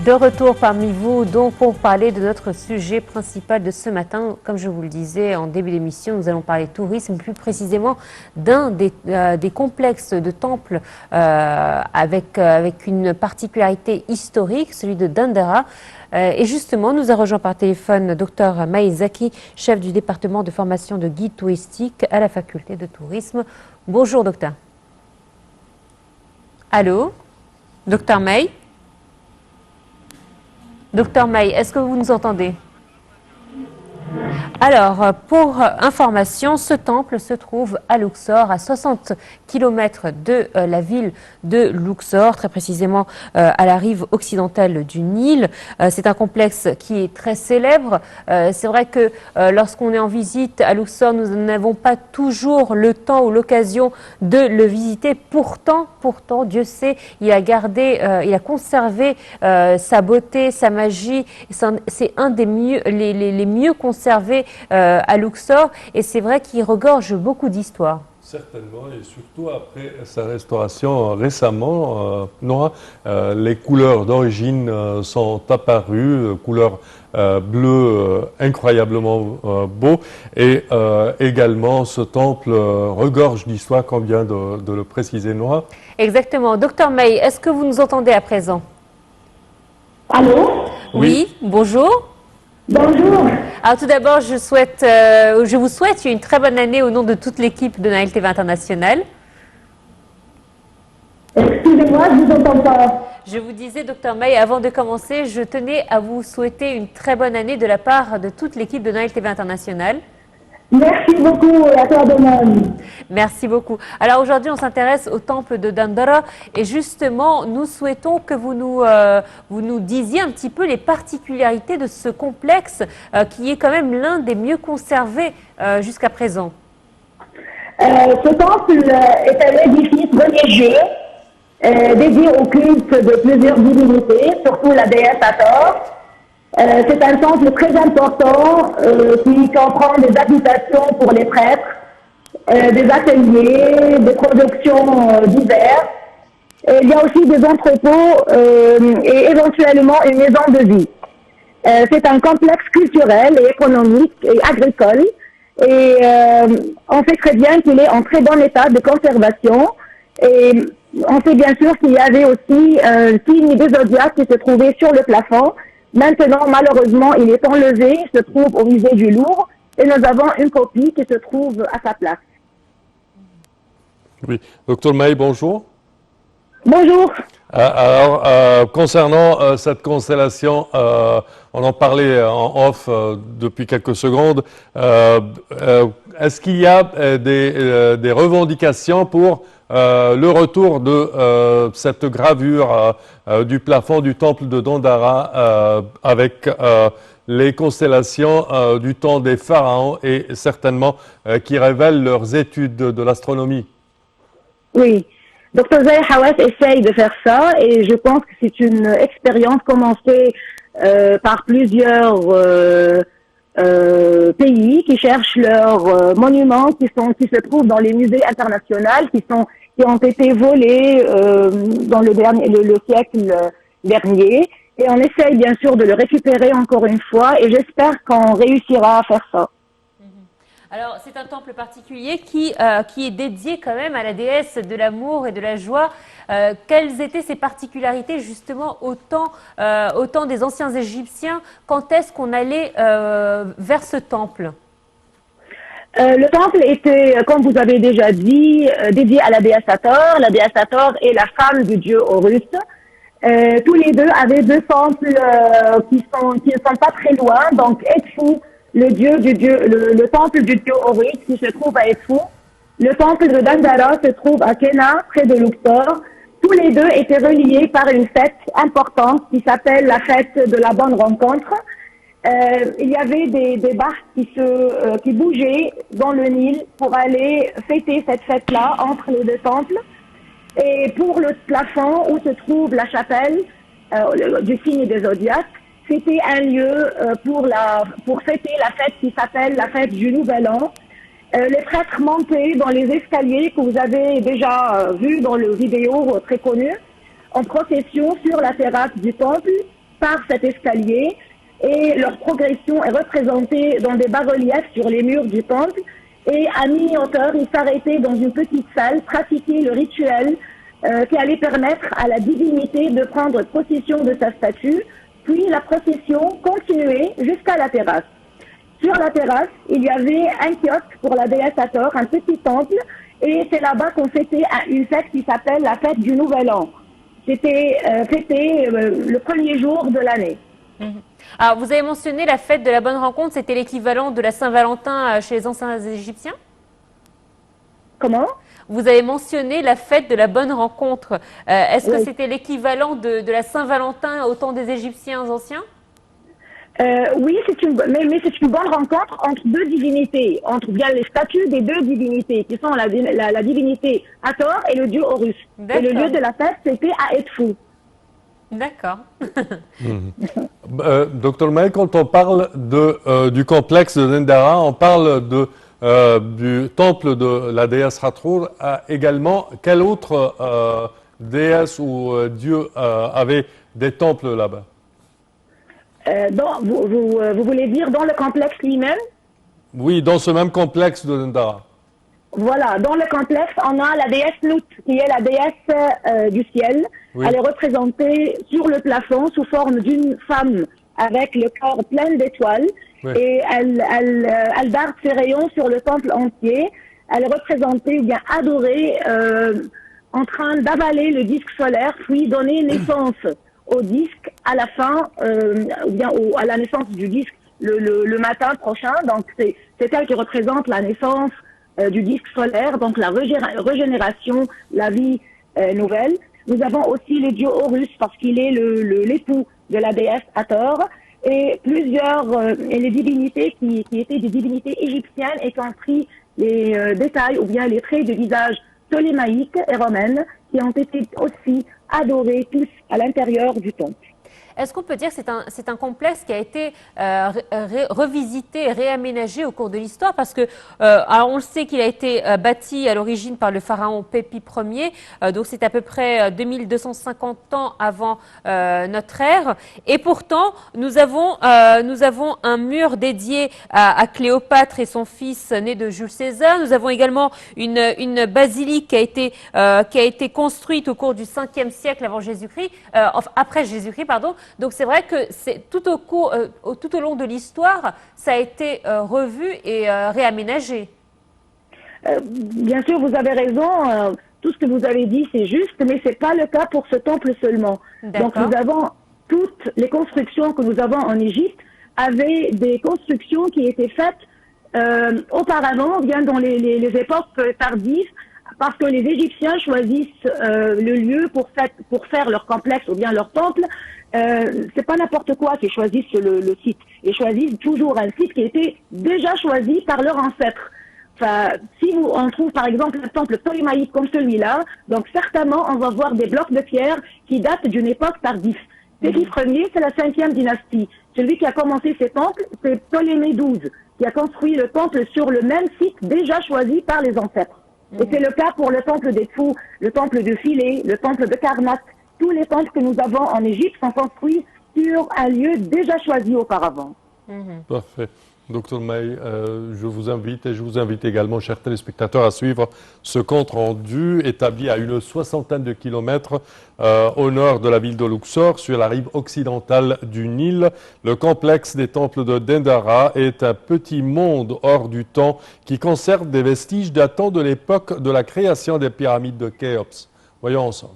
De retour parmi vous, donc pour parler de notre sujet principal de ce matin. Comme je vous le disais en début d'émission, nous allons parler tourisme, plus précisément d'un des complexes de temples avec une particularité historique, celui de Dendera. Et justement, nous a rejoint par téléphone Dr Maïzaki, chef du département de formation de guide touristique à la faculté de tourisme. Bonjour docteur. Allô, docteur May? Docteur May, est-ce que vous nous entendez? Alors, pour information, ce temple se trouve à Luxor, à 60 km de la ville de Luxor, très précisément à la rive occidentale du Nil. C'est un complexe qui est très célèbre. C'est vrai que lorsqu'on est en visite à Luxor, nous n'avons pas toujours le temps ou l'occasion de le visiter. Pourtant, Dieu sait, il a conservé sa beauté, sa magie. C'est un des mieux, les mieux conservés à Luxor, et c'est vrai qu'il regorge beaucoup d'histoires. Certainement, et surtout après sa restauration récemment, Nora, les couleurs d'origine sont apparues, couleurs bleues incroyablement beaux, et également ce temple regorge d'histoire, comme vient de le préciser Nora. Exactement. Docteur May, est-ce que vous nous entendez à présent? Allô? Oui, bonjour. Bonjour. Alors tout d'abord, je vous souhaite une très bonne année au nom de toute l'équipe de Nile TV International. Excusez-moi, je ne vous entends pas. Je vous disais, docteur May, avant de commencer, je tenais à vous souhaiter une très bonne année de la part de toute l'équipe de Nile TV International. Merci beaucoup, à toi de même. Merci beaucoup. Alors aujourd'hui, on s'intéresse au temple de Dendera et justement, nous souhaitons que vous nous disiez un petit peu les particularités de ce complexe qui est quand même l'un des mieux conservés jusqu'à présent. Ce temple est un édifice religieux dédié au culte de plusieurs divinités, surtout la déesse Hathor. C'est un temple très important qui comprend des habitations pour les prêtres, des ateliers, des productions diverses. Et il y a aussi des entrepôts et éventuellement une maison de vie. C'est un complexe culturel et économique et agricole. Et on sait très bien qu'il est en très bon état de conservation. Et on sait bien sûr qu'il y avait aussi un signe des zodiaques qui se trouvait sur le plafond. Maintenant, malheureusement, il est enlevé, il se trouve au musée du Louvre, et nous avons une copie qui se trouve à sa place. Oui, docteur May, bonjour. Bonjour. Alors, concernant cette constellation, on en parlait en off depuis quelques secondes. Est-ce qu'il y a des revendications pour le retour de cette gravure du plafond du temple de Dendera avec les constellations du temps des pharaons et certainement qui révèlent leurs études de l'astronomie? Oui. Dr Zahir Hawass essaye de faire ça et je pense que c'est une expérience commencée par plusieurs pays qui cherchent leurs monuments qui se trouvent dans les musées internationaux, qui ont été volés dans le siècle dernier. Et on essaye bien sûr de le récupérer encore une fois et j'espère qu'on réussira à faire ça. Alors, c'est un temple particulier qui est dédié quand même à la déesse de l'amour et de la joie. Quelles étaient ses particularités justement au temps des anciens Égyptiens? Quand est-ce qu'on allait vers ce temple? Le temple était, comme vous avez déjà dit, dédié à la déesse Hathor. La déesse Hathor est la femme du dieu Horus. Tous les deux avaient deux temples qui ne sont pas très loin, donc Edfu, le temple du dieu Horus qui se trouve à Edfu. Le temple de Dendera se trouve à Kena, près de Luxor. Tous les deux étaient reliés par une fête importante qui s'appelle la fête de la bonne rencontre. Il y avait des barques qui bougeaient dans le Nil pour aller fêter cette fête-là entre les deux temples. Et pour le plafond où se trouve la chapelle du signe des zodiaques, c'était un lieu pour fêter la fête qui s'appelle la fête du Nouvel An. Les prêtres montaient dans les escaliers que vous avez déjà vus dans le vidéo très connu, en procession sur la terrasse du temple. par cet escalier et leur progression est représentée dans des bas-reliefs sur les murs du temple. Et à mi-hauteur, ils s'arrêtaient dans une petite salle, pratiquer le rituel qui allait permettre à la divinité de prendre possession de sa statue, puis la procession continuait jusqu'à la terrasse. Sur la terrasse, il y avait un kiosque pour la déesse Hathor, un petit temple, et c'est là-bas qu'on fêtait une fête qui s'appelle la fête du Nouvel An. C'était fêté le premier jour de l'année. Alors, vous avez mentionné la fête de la bonne rencontre, c'était l'équivalent de la Saint-Valentin chez les anciens Égyptiens? Comment? Vous avez mentionné la fête de la bonne rencontre. Est-ce que c'était l'équivalent de la Saint-Valentin au temps des Égyptiens anciens? Oui, mais c'est une bonne rencontre entre deux divinités, entre bien les statues des deux divinités, qui sont la divinité Hathor et le dieu Horus. Et le lieu de la fête, c'était à Edfou. D'accord. Docteur May, quand on parle du complexe de Dendera, on parle du temple de la déesse Hathor. Également, quelle autre déesse ou dieu avait des temples là-bas? Vous voulez dire dans le complexe lui-même? Oui, dans ce même complexe de Dendera. Voilà, dans le complexe, on a la déesse Nut, qui est la déesse du ciel. Oui. Elle est représentée sur le plafond sous forme d'une femme avec le corps plein d'étoiles. Oui. Et elle darde ses rayons sur le temple entier. Elle est représentée ou bien adorée en train d'avaler le disque solaire, puis donner naissance au disque à la fin, ou bien à la naissance du disque le matin prochain. Donc c'est elle qui représente la naissance du disque solaire, donc la régénération, la vie nouvelle. Nous avons aussi le dieu Horus, parce qu'il est l'époux de la déesse Hathor, et et les divinités qui étaient des divinités égyptiennes et qui ont pris les détails ou bien les traits de visage ptolémaïques et romaines qui ont été aussi adorés tous à l'intérieur du temple. Est-ce qu'on peut dire que c'est un complexe qui a été revisité et réaménagé au cours de l'histoire? Parce que, alors on le sait qu'il a été bâti à l'origine par le pharaon Pépi Ier, donc c'est à peu près 2250 ans avant notre ère. Et pourtant, nous avons un mur dédié à Cléopâtre et son fils né de Jules César. Nous avons également une basilique qui a été construite au cours du 5e siècle avant Jésus-Christ, après Jésus-Christ, pardon. Donc c'est vrai que tout au long de l'histoire, ça a été revu et réaménagé. Bien sûr, vous avez raison. Tout ce que vous avez dit, c'est juste, mais ce n'est pas le cas pour ce temple seulement. Donc nous avons toutes les constructions que nous avons en Égypte avaient des constructions qui étaient faites auparavant, bien dans les époques tardives, parce que les Égyptiens choisissent le lieu pour faire leur complexe ou bien leur temple. C'est pas n'importe quoi qu'ils choisissent le site. Ils choisissent toujours un site qui était déjà choisi par leurs ancêtres. Enfin, si on trouve par exemple un temple ptolémaïque comme celui-là, donc certainement on va voir des blocs de pierre qui datent d'une époque tardive. Pépi Ier, c'est la 5e dynastie. Celui qui a commencé ces temples, c'est Ptolémée XII, qui a construit le temple sur le même site déjà choisi par les ancêtres. Et c'est le cas pour le temple d'Edfou, le temple de Philae, le temple de Karnak. Tous les temples que nous avons en Égypte sont construits sur un lieu déjà choisi auparavant. Parfait. Docteur May, je vous invite et je vous invite également, chers téléspectateurs, à suivre ce compte rendu établi à une soixantaine de kilomètres au nord de la ville de Luxor, sur la rive occidentale du Nil. Le complexe des temples de Dendera est un petit monde hors du temps qui conserve des vestiges datant de l'époque de la création des pyramides de Khéops. Voyons ensemble.